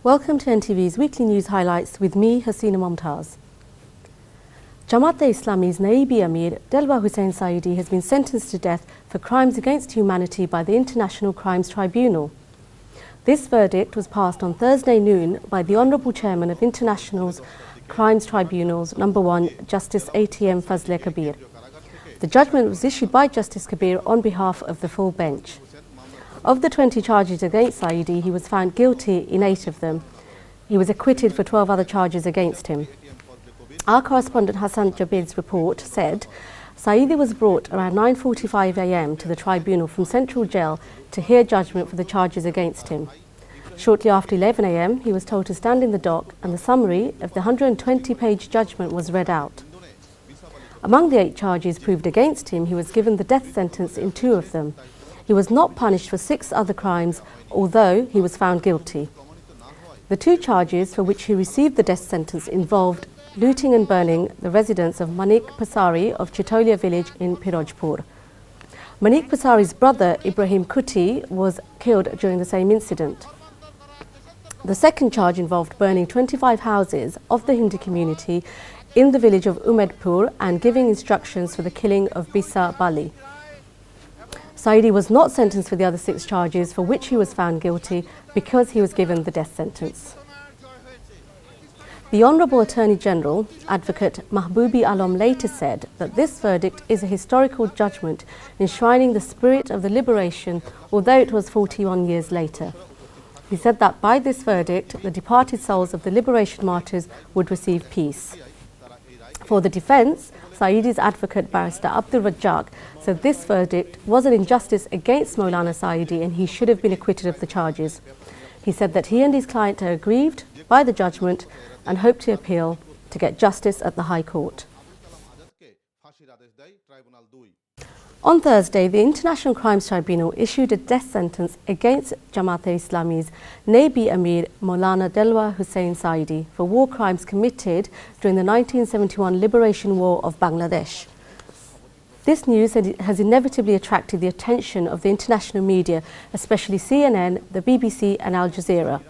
Welcome to NTV's weekly news highlights with me, Hasina Momtaz. Jamaat-e-Islami's Naibi Amir, Delwar Hussain Saeedi, has been sentenced to death for crimes against humanity by the International Crimes Tribunal. This verdict was passed on Thursday noon by the Honourable Chairman of International Crimes Tribunals, No. 1, Justice ATM Fazle Kabir. The judgment was issued by Justice Kabir on behalf of the full bench. Of the 20 charges against Saeedi, he was found guilty in 8 of them. He was acquitted for 12 other charges against him. Our correspondent Hassan Jabir's report said Saeedi was brought around 9:45 a.m. to the tribunal from Central Jail to hear judgment for the charges against him. Shortly after 11 a.m, he was told to stand in the dock and the summary of the 120-page judgment was read out. Among the 8 charges proved against him, he was given the death sentence in 2 of them. He was not punished for 6 other crimes, although he was found guilty. The 2 charges for which he received the death sentence involved looting and burning the residence of Manik Pasari of Chitolia village in Pirojpur. Manik Pasari's brother Ibrahim Kuti was killed during the same incident. The second charge involved burning 25 houses of the Hindu community in the village of Umedpur and giving instructions for the killing of Bisa Bali. Saeedi was not sentenced for the other 6 charges for which he was found guilty because he was given the death sentence. The Honourable Attorney General, Advocate Mahboobi Alam, later said that this verdict is a historical judgment enshrining the spirit of the liberation, although it was 41 years later. He said that by this verdict, the departed souls of the liberation martyrs would receive peace. For the defence, Saeedi's advocate Barrister Abdul Razzaq said this verdict was an injustice against Maulana Saeedi and he should have been acquitted of the charges. He said that he and his client are aggrieved by the judgment and hope to appeal to get justice at the High Court. On Thursday, the International Crimes Tribunal issued a death sentence against Jamaat-e-Islami's Naibi Amir Maulana Delwar Hussain Saeedi for war crimes committed during the 1971 Liberation War of Bangladesh. This news has inevitably attracted the attention of the international media, especially CNN, the BBC and Al Jazeera.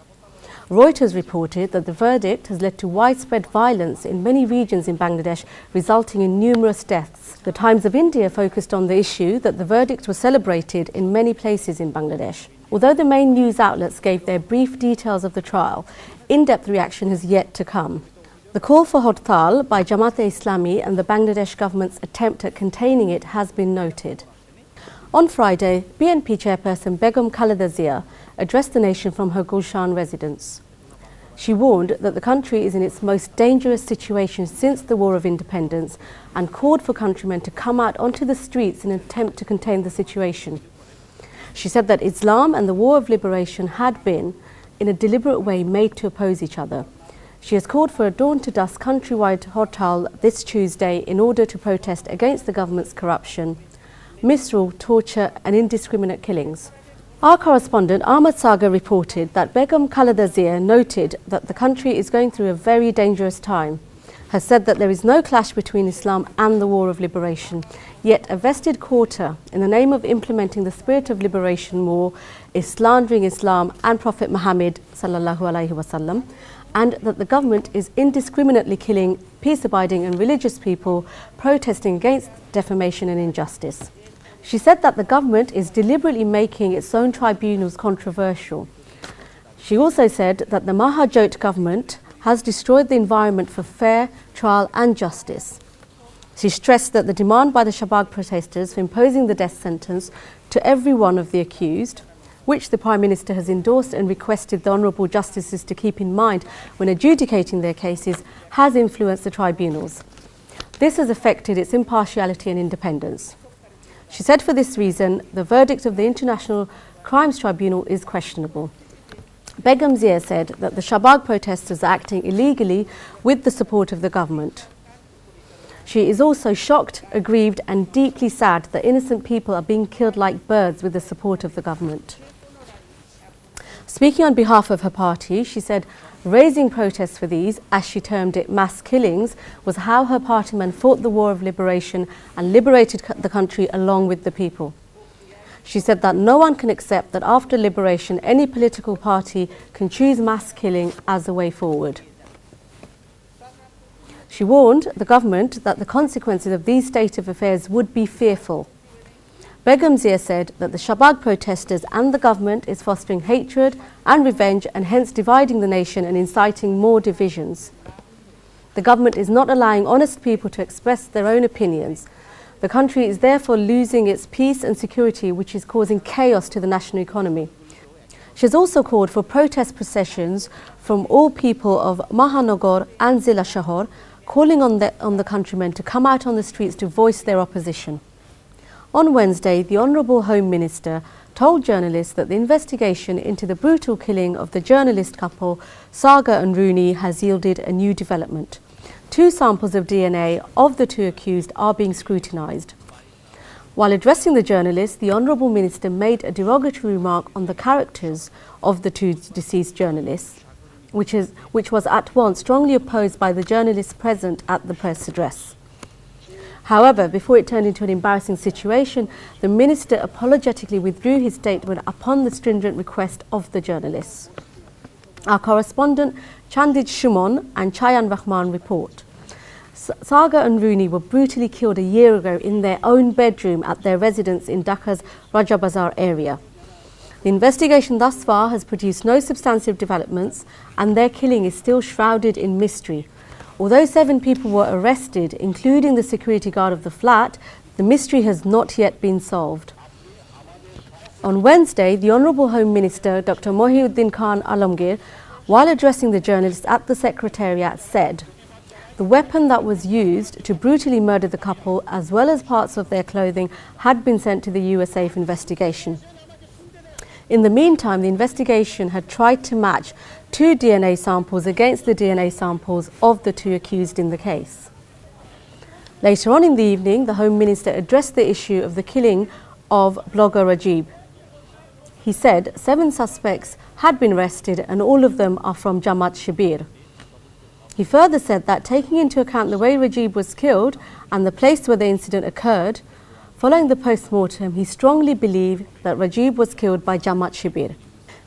Reuters reported that the verdict has led to widespread violence in many regions in Bangladesh, resulting in numerous deaths. The Times of India focused on the issue that the verdict was celebrated in many places in Bangladesh. Although the main news outlets gave their brief details of the trial, in-depth reaction has yet to come. The call for Hartal by Jamaat-e-Islami and the Bangladesh government's attempt at containing it has been noted. On Friday, BNP chairperson Begum Khaleda Zia addressed the nation from her Gulshan residence. She warned that the country is in its most dangerous situation since the War of Independence and called for countrymen to come out onto the streets in an attempt to contain the situation. She said that Islam and the War of Liberation had been, in a deliberate way, made to oppose each other. She has called for a dawn-to-dusk countrywide Hartal this Tuesday in order to protest against the government's corruption, misrule, torture and indiscriminate killings. Our correspondent Ahmad Sagar reported that Begum Khaleda Zia noted that the country is going through a very dangerous time, has said that there is no clash between Islam and the War of Liberation, yet a vested quarter in the name of implementing the spirit of liberation war is slandering Islam and Prophet Muhammad sallallahu alaihi wasallam, and that the government is indiscriminately killing peace-abiding and religious people protesting against defamation and injustice. She said that the government is deliberately making its own tribunals controversial. She also said that the Mahajot government has destroyed the environment for fair trial and justice. She stressed that the demand by the Shabab protesters for imposing the death sentence to every one of the accused, which the Prime Minister has endorsed and requested the Honourable Justices to keep in mind when adjudicating their cases, has influenced the tribunals. This has affected its impartiality and independence. She said for this reason, the verdict of the International Crimes Tribunal is questionable. Begum Zia said that the Shabab protesters are acting illegally with the support of the government. She is also shocked, aggrieved and deeply sad that innocent people are being killed like birds with the support of the government. Speaking on behalf of her party, she said raising protests for these, as she termed it, mass killings, was how her partymen fought the War of Liberation and liberated the country along with the people. She said that no one can accept that after liberation, any political party can choose mass killing as a way forward. She warned the government that the consequences of these state of affairs would be fearful. Begum Zia said that the Shahbag protesters and the government is fostering hatred and revenge and hence dividing the nation and inciting more divisions. The government is not allowing honest people to express their own opinions. The country is therefore losing its peace and security, which is causing chaos to the national economy. She has also called for protest processions from all people of Mahanagar and Zila Shahar, calling on the countrymen to come out on the streets to voice their opposition. On Wednesday, the Honourable Home Minister told journalists that the investigation into the brutal killing of the journalist couple Sagar and Rooney has yielded a new development. 2 samples of DNA of the 2 accused are being scrutinised. While addressing the journalists, the Honourable Minister made a derogatory remark on the characters of the 2 deceased journalists, which was at once strongly opposed by the journalists present at the press address. However, before it turned into an embarrassing situation, the Minister apologetically withdrew his statement upon the stringent request of the journalists. Our correspondent Chandid Shumon and Chayan Rahman report. Sagar and Rooney were brutally killed a year ago in their own bedroom at their residence in Dhaka's Raja Bazar area. The investigation thus far has produced no substantive developments and their killing is still shrouded in mystery. Although 7 people were arrested, including the security guard of the flat, the mystery has not yet been solved. On Wednesday, the Honourable Home Minister, Dr. Mohiuddin Khan Alamgir, while addressing the journalists at the Secretariat, said, "The weapon that was used to brutally murder the couple, as well as parts of their clothing, had been sent to the USA for investigation." In the meantime, the investigation had tried to match 2 DNA samples against the DNA samples of the 2 accused in the case. Later on in the evening, the Home Minister addressed the issue of the killing of blogger Rajib. He said 7 suspects had been arrested and all of them are from Jamaat Shibir. He further said that taking into account the way Rajib was killed and the place where the incident occurred, following the post-mortem, he strongly believed that Rajib was killed by Jamaat Shibir.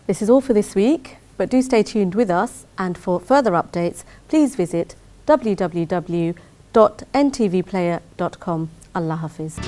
This is all for this week, but do stay tuned with us, and for further updates, please visit www.ntvplayer.com. Allah Hafiz.